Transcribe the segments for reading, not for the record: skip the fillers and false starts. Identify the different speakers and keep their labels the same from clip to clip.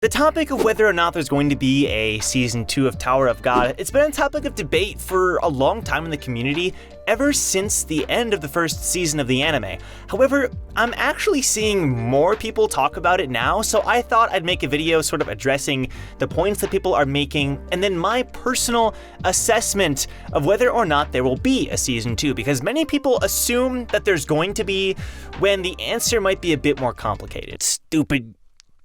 Speaker 1: The topic of whether or not there's going to be a Season 2 of Tower of God, it's been a topic of debate for a long time in the community, ever since the end of the first season of the anime. However, I'm actually seeing more people talk about it now, so I thought I'd make a video sort of addressing the points that people are making, and then my personal assessment of whether or not there will be a Season 2, because many people assume that there's going to be, when the answer might be a bit more complicated.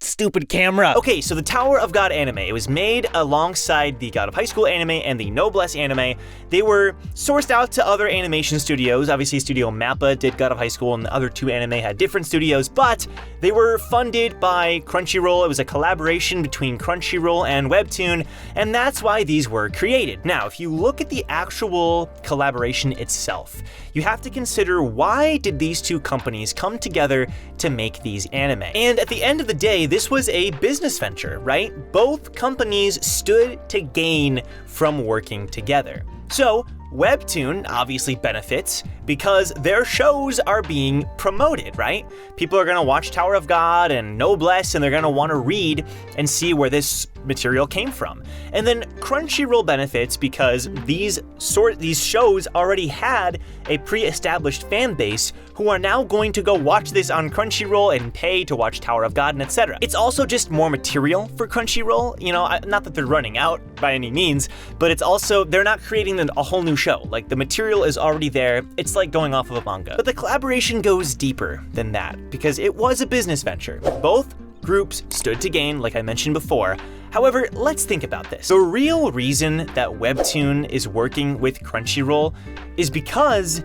Speaker 1: Stupid camera. Okay, so the Tower of God anime, it was made alongside the God of High School anime and the Noblesse anime. They were sourced out to other animation studios. Obviously, Studio Mappa did God of High School, and the other two anime had different studios, but they were funded by Crunchyroll. It was a collaboration between Crunchyroll and Webtoon, and that's why these were created. Now, if you look at the actual collaboration itself, you have to consider, why did these two companies come together to make these anime? And at the end of the day, this was a business venture, right? Both companies stood to gain from working together. So Webtoon obviously benefits because their shows are being promoted, right? People are gonna watch Tower of God and Noblesse, and they're gonna wanna read and see where this material came from. And then Crunchyroll benefits because these shows already had a pre-established fan base who are now going to go watch this on Crunchyroll and pay to watch Tower of God and etc. It's also just more material for Crunchyroll, you know, not that they're running out by any means, but it's also, they're not creating a whole new show. Like, the material is already there. It's like going off of a manga. But the collaboration goes deeper than that because it was a business venture. Both groups stood to gain, like I mentioned before. However, let's think about this. The real reason that Webtoon is working with Crunchyroll is because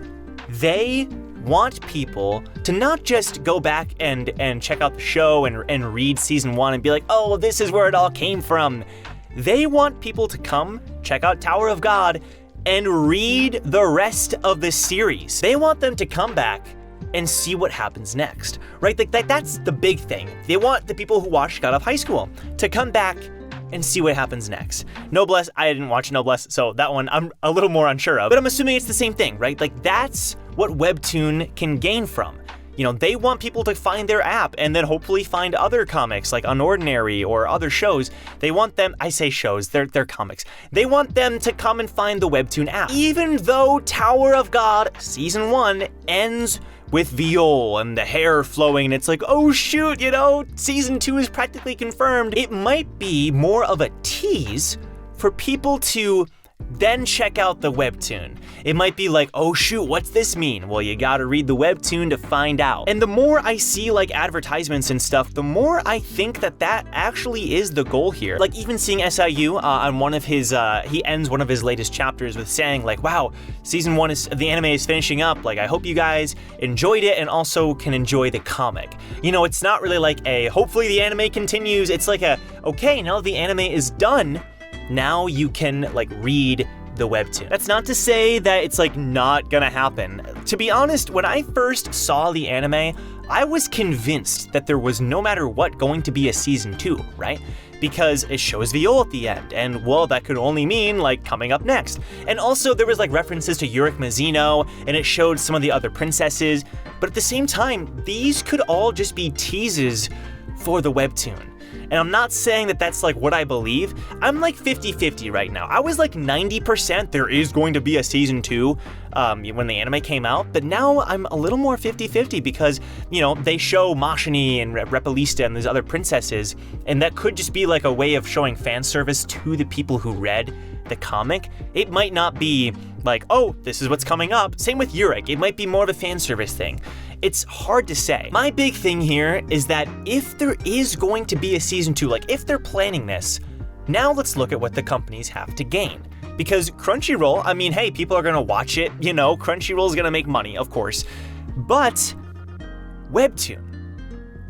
Speaker 1: they want people to not just go back and check out the show and read season 1 and be like, oh, this is where it all came from. They want people to come check out Tower of God and read the rest of the series. They want them to come back and see what happens next, right? Like that's the big thing. They want the people who watched God of High School to come back and see what happens next. Noblesse, I didn't watch Noblesse, so that one I'm a little more unsure of, but I'm assuming it's the same thing, right? Like, that's what Webtoon can gain from. You know, they want people to find their app and then hopefully find other comics like Unordinary or other shows. They want them, I say shows, they're comics. They want them to come and find the Webtoon app. Even though Tower of God Season 1 ends with Viol and the hair flowing, and it's like, oh shoot, you know, Season 2 is practically confirmed. It might be more of a tease for people to then check out the Webtoon. It might be like, oh shoot, what's this mean? Well, you gotta read the Webtoon to find out. And the more I see like advertisements and stuff, the more I think that actually is the goal here. Like, even seeing SIU on one of his, he ends one of his latest chapters with saying like, wow, Season 1 the anime is finishing up. Like, I hope you guys enjoyed it and also can enjoy the comic. You know, it's not really like a, hopefully the anime continues. It's like a, okay, now the anime is done, now you can like read the Webtoon. That's not to say that it's like not gonna happen. To be honest, when I first saw the anime, I was convinced that there was no matter what going to be a Season 2, right? Because it shows Viol at the end, and well, that could only mean like coming up next. And also there was like references to Yurik Mizuno, and it showed some of the other princesses, but at the same time, these could all just be teases for the Webtoon. And I'm not saying that that's like what I believe. I'm like 50-50 right now. I was like 90% there is going to be a Season 2 when the anime came out, but now I'm a little more 50-50 because, you know, they show Mashini and Repelista and these other princesses, and that could just be like a way of showing fan service to the people who read the comic. It might not be like, oh, this is what's coming up. Same with Yurik. It might be more of a fan service thing. It's hard to say. My big thing here is that if there is going to be a Season 2, like if they're planning this, now let's look at what the companies have to gain. Because Crunchyroll, I mean, hey, people are gonna watch it, you know, Crunchyroll's gonna make money, of course. But Webtoon.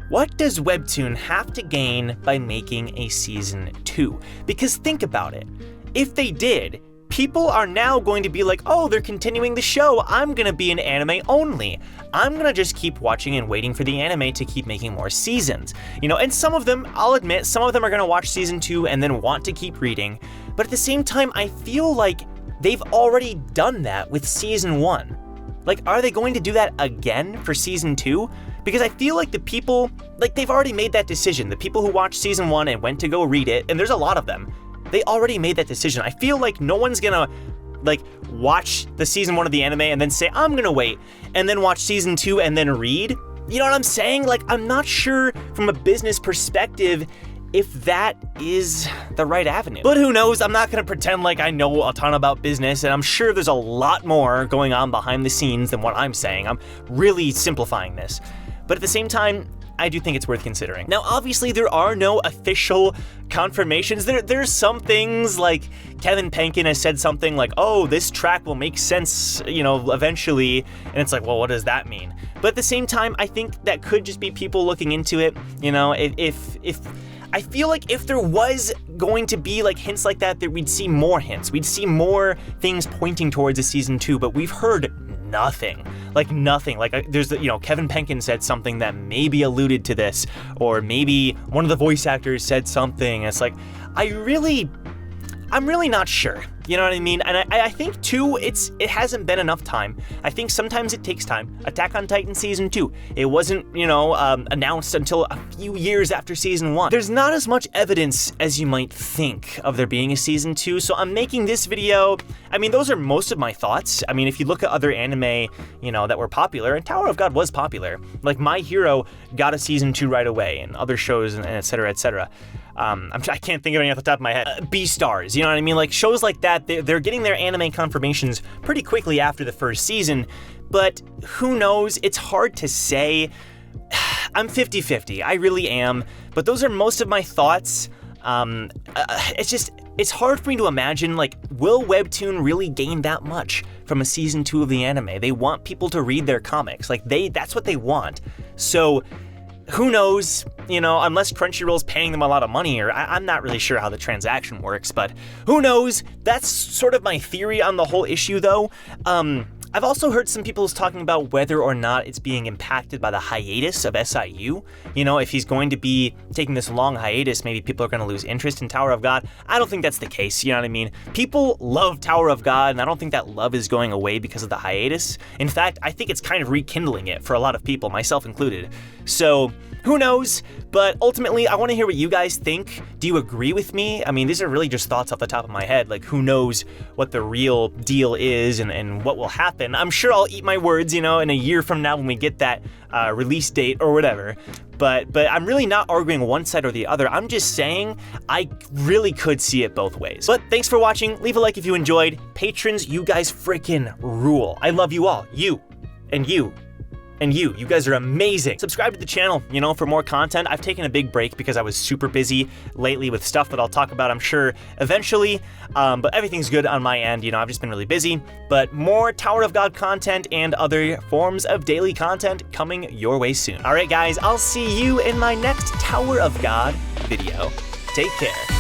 Speaker 1: What does Webtoon have to gain by making a Season 2? Because think about it. If they did, people are now going to be like, oh, they're continuing the show. I'm gonna be an anime only. I'm gonna just keep watching and waiting for the anime to keep making more seasons. You know, and some of them, I'll admit, some of them are gonna watch Season 2 and then want to keep reading. But at the same time, I feel like they've already done that with Season 1. Like, are they going to do that again for Season 2? Because I feel like the people, like they've already made that decision. The people who watched season 1 and went to go read it, and there's a lot of them, they already made that decision. I feel like no one's gonna like watch the season 1 of the anime and then say, I'm gonna wait, and then watch season 2 and then read. You know what I'm saying? Like, I'm not sure from a business perspective if that is the right avenue. But who knows? I'm not gonna pretend like I know a ton about business, and I'm sure there's a lot more going on behind the scenes than what I'm saying. I'm really simplifying this. But at the same time, I do think it's worth considering. Now, obviously, there are no official confirmations. There's some things like Kevin Penkin has said something like, oh, this track will make sense, you know, eventually. And it's like, well, what does that mean? But at the same time, I think that could just be people looking into it. You know, if I feel like if there was going to be like hints like that we'd see more hints. We'd see more things pointing towards a season 2, but we've heard nothing. Like nothing. Like there's, you know, Kevin Penkin said something that maybe alluded to this, or maybe one of the voice actors said something. It's like, I'm really not sure. You know what I mean? And I think too, it hasn't been enough time. I think sometimes it takes time. Attack on Titan season 2, it wasn't, you know, announced until a few years after season 1. There's not as much evidence as you might think of there being a season 2, so I'm making this video. I mean, those are most of my thoughts. I mean, if you look at other anime, you know, that were popular, and Tower of God was popular. Like My Hero got a season 2 right away, and other shows, and et cetera, et cetera. I can't think of any off the top of my head. B-Stars, you know what I mean? Like shows like that, they're getting their anime confirmations pretty quickly after the first season, but who knows? It's hard to say. I'm 50-50, I really am, but those are most of my thoughts. It's hard for me to imagine, like, will Webtoon really gain that much from a season 2 of the anime? They want people to read their comics, like that's what they want. So who knows, you know, unless Crunchyroll's paying them a lot of money, or I'm not really sure how the transaction works, but who knows? That's sort of my theory on the whole issue, though. I've also heard some people talking about whether or not it's being impacted by the hiatus of SIU. You know, if he's going to be taking this long hiatus, maybe people are going to lose interest in Tower of God. I don't think that's the case, you know what I mean? People love Tower of God, and I don't think that love is going away because of the hiatus. In fact, I think it's kind of rekindling it for a lot of people, myself included. So, who knows? But ultimately, I want to hear what you guys think. Do you agree with me? I mean, these are really just thoughts off the top of my head. Like, who knows what the real deal is and what will happen. I'm sure I'll eat my words, you know, in a year from now when we get that release date or whatever. But I'm really not arguing one side or the other. I'm just saying I really could see it both ways. But thanks for watching. Leave a like if you enjoyed. Patrons, you guys freaking rule. I love you all. You and you. And you guys are amazing. Subscribe to the channel, you know, for more content. I've taken a big break because I was super busy lately with stuff that I'll talk about, I'm sure, eventually. But everything's good on my end, you know, I've just been really busy. But more Tower of God content and other forms of daily content coming your way soon. All right, guys, I'll see you in my next Tower of God video. Take care.